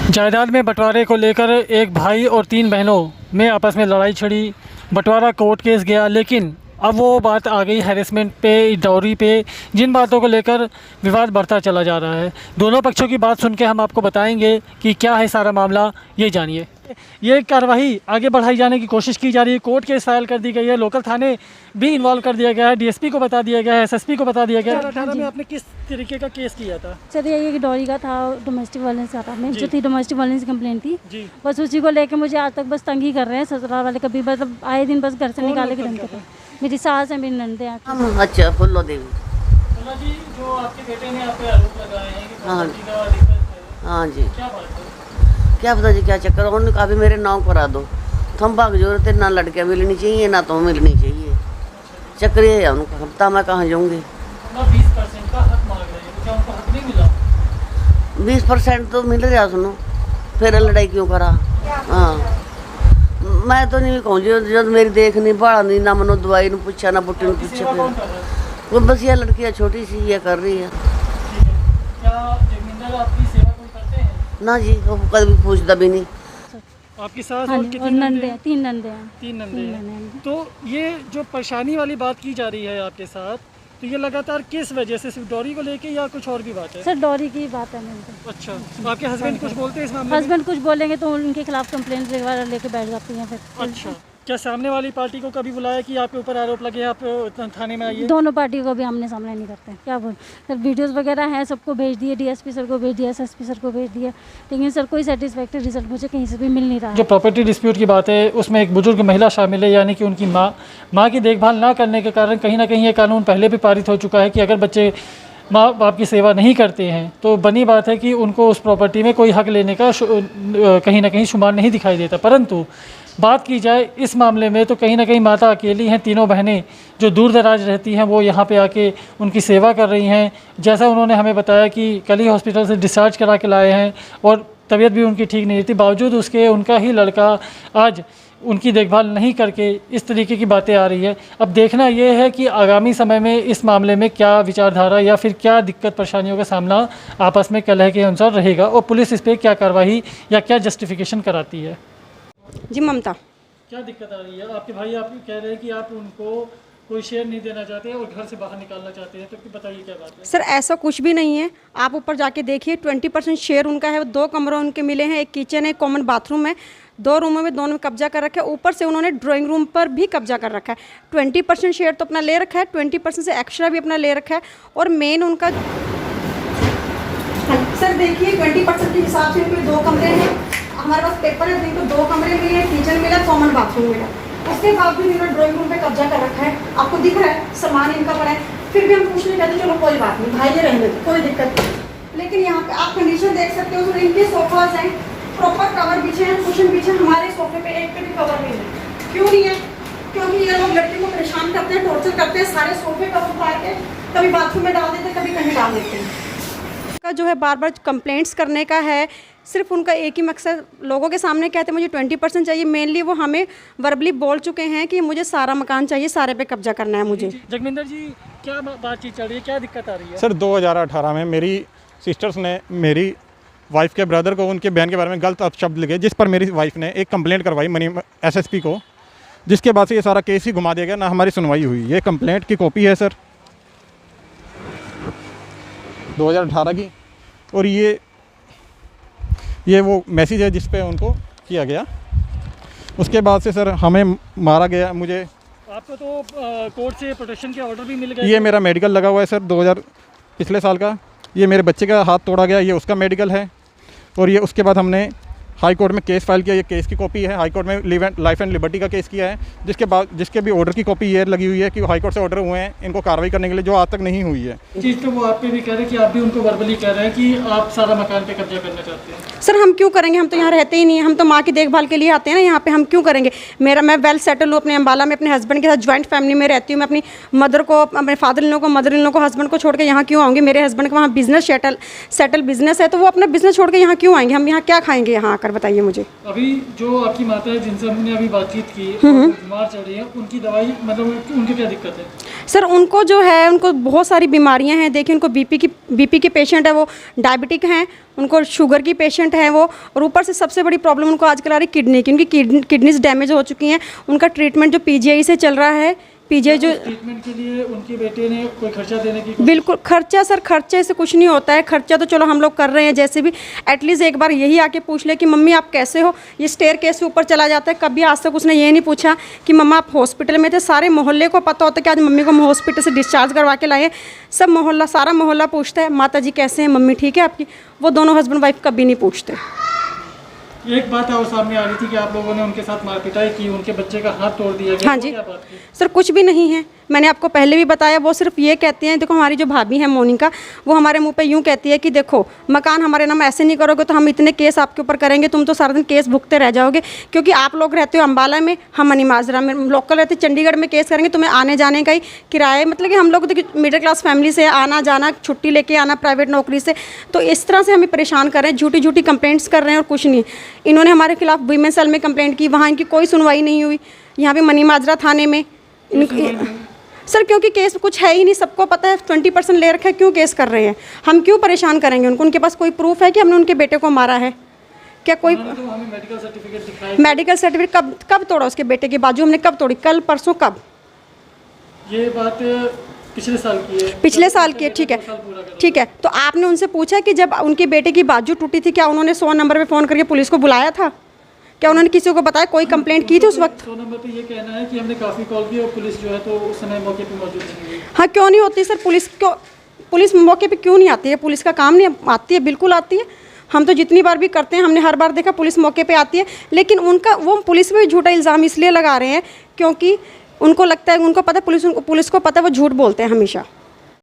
जायदाद में बंटवारे को लेकर एक भाई और 3 बहनों में आपस में लड़ाई छिड़ी। बंटवारा कोर्ट केस गया, लेकिन अब वो बात आ गई हैरेसमेंट पे, डॉरी पे, जिन बातों को लेकर विवाद बढ़ता चला जा रहा है। दोनों पक्षों की बात सुन के हम आपको बताएंगे कि क्या है सारा मामला, ये जानिए। ये कार्रवाई आगे बढ़ाई जाने की कोशिश की जा रही है। कोर्ट केस फाइल कर दी गई है, लोकल थाने भी इन्वॉल्व कर दिया गया है, डीएसपी को बता दिया गया है, एसएसपी को बता दिया गया है। 2018 में आपने किस तरीके का केस किया था? सर ये कि डॉरी का था, डोमेस्टिक वायलेंस का था। मेरी जो थी डोमेस्टिक वायलेंस की कंप्लेंट थी जी। बस उसी को लेके मुझे आज तक बस तंग ही कर रहे हैं ससुराल वाले। कभी मतलब आए दिन बस घर से निकाले के धमकी। मेरी सास है, मेरी नंदे हैं। अच्छा, फुल्लो देवी। जी, जो आपके बेटे ने आप पे आरोप लगाए हैं कि हाँ। प्रॉपर्टी का दिक्कत है, हाँ जी, क्या बात है? क्या पता जी क्या चक्कर। उन्होंने कहा भी मेरे नाम करा दो। थम भाग जरूरत है, ना लड़कियाँ मिलनी चाहिए ना तो मिलनी चाहिए। चक्कर ये है उनका। हफ्ता मैं कहाँ जाऊँगी। 20% का हक मांग रहे हैं, क्या उनको हक नहीं मिला? 20% तो मिल रहा सुनो, फिर लड़ाई क्यों करा। हाँ, मैं तो नहीं कहूँ जब मेरी देख नहीं पड़ा नहीं, ना मनो दवाई ने पूछा ना बुट्टी ने पूछा। सेवा कौन फिर कर रहा है? वो बस ये लड़कियाँ छोटी सी ये कर रही है। ठीक है। क्या जगमिंदर आपकी सेवा कोई करते हैं? ना जी, वो कभी पूछता भी नहीं। आपकी सास हाँ और जी, कितनी और नंदे हैं, 3 नंदे हैं। 3 नंदे तीन हैं। नंदे हैं। तो ये जो परेशानी वाली बात की जा रही है आपके साथ, तो ये लगातार किस वजह से, सिर्फ डॉरी को लेके या कुछ और भी बात है? सर डॉरी की बात है मेरे को। अच्छा, आपके हस्बैंड कुछ बोलते हैं इस मामले में? हस्बैंड कुछ बोलेंगे तो उनके खिलाफ कंप्लेंट वगैरह लेके बैठ जाती हैं फिर। अच्छा, क्या सामने वाली पार्टी को कभी बुलाया कि आपके ऊपर आरोप लगे, आप थाने में आइए? दोनों पार्टी को भी आमने सामने नहीं करते। क्या बोल सर, वीडियोस वगैरह हैं, सबको भेज दिए, डीएसपी सर को भेज दिया, एसएसपी सर को भेज दिया, लेकिन सर कोई सेटिस्फैक्टरी रिजल्ट मुझे कहीं से भी मिल नहीं रहा है। जो प्रॉपर्टी डिस्प्यूट की बात है, उसमें एक बुजुर्ग महिला शामिल है, यानी कि उनकी माँ की देखभाल ना करने के कारण कहीं ना कहीं ये कानून पहले भी पारित हो चुका है कि अगर बच्चे माँ बाप की सेवा नहीं करते हैं तो बनी बात है कि उनको उस प्रॉपर्टी में कोई हक लेने का कहीं ना कहीं शुमार नहीं दिखाई देता। परंतु बात की जाए इस मामले में तो कहीं ना कहीं माता अकेली हैं। 3 बहनें जो दूर दराज रहती हैं वो यहाँ पे आके उनकी सेवा कर रही हैं। जैसा उन्होंने हमें बताया कि कल ही हॉस्पिटल से डिस्चार्ज करा के लाए हैं और तबीयत भी उनकी ठीक नहीं थी, बावजूद उसके उनका ही लड़का आज उनकी देखभाल नहीं करके इस तरीके की बातें आ रही है। अब देखना ये है कि आगामी समय में इस मामले में क्या विचारधारा या फिर क्या दिक्कत परेशानियों का सामना आपस में कलह के अनुसार रहेगा और पुलिस इस पर क्या कार्रवाई या क्या जस्टिफिकेशन कराती है। जी ममता, क्या दिक्कत आ रही है? आपके भाई आप कह रहे हैं कि आप उनको कोई शेयर नहीं देना चाहते हैं और घर से बाहर निकालना चाहते हैं, तो बताइए क्या बात है? सर ऐसा कुछ भी नहीं है। आप ऊपर जाके देखिए, 20% शेयर उनका है। 2 कमरे उनके मिले हैं, एक किचन है, कॉमन बाथरूम है, 2 रूमों में दोनों में कब्जा कर रखा है। ऊपर से उन्होंने ड्राइंग रूम पर भी कब्जा कर रखा है। 20% शेयर तो अपना ले रखा है, 20% से एक्स्ट्रा भी अपना ले रखा है। और मेन उनका सर देखिए 20% के हिसाब से इनके 2 कमरे हैं। हमारे पास पेपर है, इनको 2 कमरे मिले, किचन मिला, कॉमन बाथरूम मिला। उसके बावजूद इन्होंने ड्राइंग रूम पे कब्जा कर रखा है। आपको दिख रहा है सामान इनका पड़ा है, फिर भी हम कुछ नहीं कहते, चलो कोई बात नहीं भाई, ये रहने दो, कोई दिक्कत नहीं। लेकिन यहाँ पे आप कंडीशन देख सकते हो, इनके सोफाज हैं, प्रॉपर कवर बिछे हैं, कुशन बिछे। हमारे सोफे पे एक पे भी कवर नहीं है। क्यों नहीं है? क्योंकि ये लोग लड़के को परेशान करते हैं, टॉर्चर करते हैं। सारे सोफे कवर उतार के कभी बाथरूम में डाल देते हैं, कभी कहीं डाल देते हैं। का जो है बार बार कंप्लेंट्स करने का है। सिर्फ उनका एक ही मकसद, लोगों के सामने कहते हैं मुझे 20% चाहिए। मेनली वो हमें वर्बली बोल चुके हैं कि मुझे सारा मकान चाहिए, सारे पे कब्जा करना है मुझे। जगमिंदर जी, क्या बातचीत चल रही है, क्या दिक्कत आ रही है? सर 2018 में मेरी सिस्टर्स ने मेरी वाइफ के ब्रदर को उनके बहन के बारे में गलत अपशब्द लिखे, जिस पर मेरी वाइफ ने एक कंप्लेंट करवाई एसएसपी को, जिसके बाद से ये सारा केस ही घुमा दिया गया, ना हमारी सुनवाई हुई। ये कंप्लेंट की कॉपी है सर 2018 की, और ये वो मैसेज है जिस पे उनको किया गया। उसके बाद से सर हमें मारा गया। मुझे आपको तो कोर्ट से प्रोटेक्शन के ऑर्डर भी मिल गए। ये मेरा मेडिकल लगा हुआ है सर 2000 पिछले साल का। ये मेरे बच्चे का हाथ तोड़ा गया, ये उसका मेडिकल है। और ये उसके बाद हमने हाई कोर्ट में केस फाइल किया। ये केस की कॉपी है। हाई कोर्ट में लाइफ एंड लिबर्टी का केस किया है, जिसके भी ऑर्डर की कॉपी ये लगी हुई है कि हाई कोर्ट से ऑर्डर हुए हैं इनको कार्रवाई करने के लिए, जो आज तक नहीं हुई है। चीज़ तो वो आप पे भी कह रहे हैं कि आप भी उनको वर्बली कह रहे हैं कि आप सारा मकान पे कब्जा करना चाहते हैं। सर हम क्यों करेंगे? हम तो यहाँ रहते ही नहीं हैं। हम तो माँ की देखभाल के लिए आते हैं ना यहाँ पे। हम क्यों करेंगे? मैं वेल सेटल हूँ अपने अम्बाला में, अपने हस्बैंड के साथ जॉइंट फैमिली में रहती हूँ। मैं अपनी मदर को, अपने फादर इन लोगों को, मदर इन लोगों को, हस्बैंड को छोड़ के यहाँ क्यों आऊँगी? मेरे हस्बैंड का वहाँ बिजनेस सेटल बिजनेस है, तो वो अपना बिजनेस छोड़ के यहाँ क्यों आएंगे? हम यहाँ क्या खाएंगे यहाँ आकर, बताइए मुझे। अभी जो आपकी माता है जिनसे हमने अभी बातचीत की, बीमार चल रही है, उनकी दवाई मतलब उनकी क्या दिक्कत है? सर उनको जो है उनको बहुत सारी बीमारियां हैं। देखिए उनको बीपी की पेशेंट है, वो डायबिटिक हैं, उनको शुगर की पेशेंट है वो, और ऊपर से सबसे बड़ी प्रॉब्लम उनको आजकल आ रही किडनी की। उनकी किडनीज डैमेज हो चुकी हैं। उनका ट्रीटमेंट जो पीजीआई से चल रहा है, पीजीआई जो ट्रीटमेंट के लिए उनके बेटे ने कोई खर्चा देने की बिल्कुल खर्चा सर, खर्चे से कुछ नहीं होता है। खर्चा तो चलो हम लोग कर रहे हैं जैसे भी, एटलीस्ट एक बार यही आके पूछ ले कि मम्मी आप कैसे हो। ये स्टेयर केस से ऊपर चला जाता है। कभी आज तक उसने ये नहीं पूछा कि मम्मा आप हॉस्पिटल में थे। सारे मोहल्ले को पता होता है कि आज मम्मी को हम हॉस्पिटल से डिस्चार्ज करवा के लाए। सब मोहल्ला, सारा मोहल्ला पूछता है माता जी कैसे हैं, मम्मी ठीक है आपकी। वो दोनों हस्बैंड वाइफ कभी नहीं पूछते। एक बात और सामने आ रही थी कि आप लोगों ने उनके साथ मारपिटाई की, उनके बच्चे का हाथ तोड़ दिया गया। हाँ वो जी क्या बात थी? सर कुछ भी नहीं है, मैंने आपको पहले भी बताया। वो सिर्फ ये कहते हैं, देखो हमारी जो भाभी है मोनिका, वो हमारे मुंह पे यूँ कहती है कि देखो मकान हमारे नाम ऐसे नहीं करोगे तो हम इतने केस आपके ऊपर करेंगे, तुम तो सारा दिन केस भुगते रह जाओगे। क्योंकि आप लोग रहते हो अम्बाला में, हम मनी माजरा में, लोकल रहते चंडीगढ़ में, केस करेंगे तुम्हें आने जाने का ही किराया। मतलब कि हम लोग तो मिडिल क्लास फैमिली से आना जाना, छुट्टी लेके आना प्राइवेट नौकरी से, तो इस तरह से हमें परेशान कर रहे हैं, झूठी झूठी कंप्लेंट्स कर रहे हैं और कुछ नहीं। इन्होंने हमारे खिलाफ वीमेन सेल में कंप्लेंट की, वहाँ इनकी कोई सुनवाई नहीं हुई। यहाँ पे मनी माजरा थाने में सर क्योंकि केस कुछ है ही नहीं, सबको पता है 20% ले रखा है, क्यों केस कर रहे हैं, हम क्यों परेशान करेंगे उनको। उनके पास कोई प्रूफ है कि हमने उनके बेटे को मारा है क्या? कोई तो हमें मेडिकल सर्टिफिकेट दिखाया। मेडिकल सर्टिफिकेट कब तोड़ा उसके बेटे की बाजू हमने, कब तोड़ी? कल परसों, कब? ये बात पिछले साल की है। पिछले साल की है, ठीक है ठीक है। तो आपने उनसे पूछा कि जब उनके बेटे की बाजू टूटी थी क्या उन्होंने 100 नंबर पे फ़ोन करके पुलिस को बुलाया था? क्या उन्होंने किसी को बताया, कोई कंप्लेंट की थी उस वक्त? 100 नंबर पे ये कहना है कि हमने काफ़ी कॉल की और पुलिस जो है तो उस समय मौके पे मौजूद नहीं हुई। हाँ क्यों नहीं होती सर, पुलिस मौके पे क्यों नहीं आती है? पुलिस का काम नहीं आती है, बिल्कुल आती है। हम तो जितनी बार भी करते हैं, हमने हर बार देखा पुलिस मौके पे आती है। लेकिन उनका वो पुलिस में झूठा इल्ज़ाम इसलिए लगा रहे हैं क्योंकि उनको लगता है, उनको पता है पुलिस को पता है वो झूठ बोलते हैं हमेशा।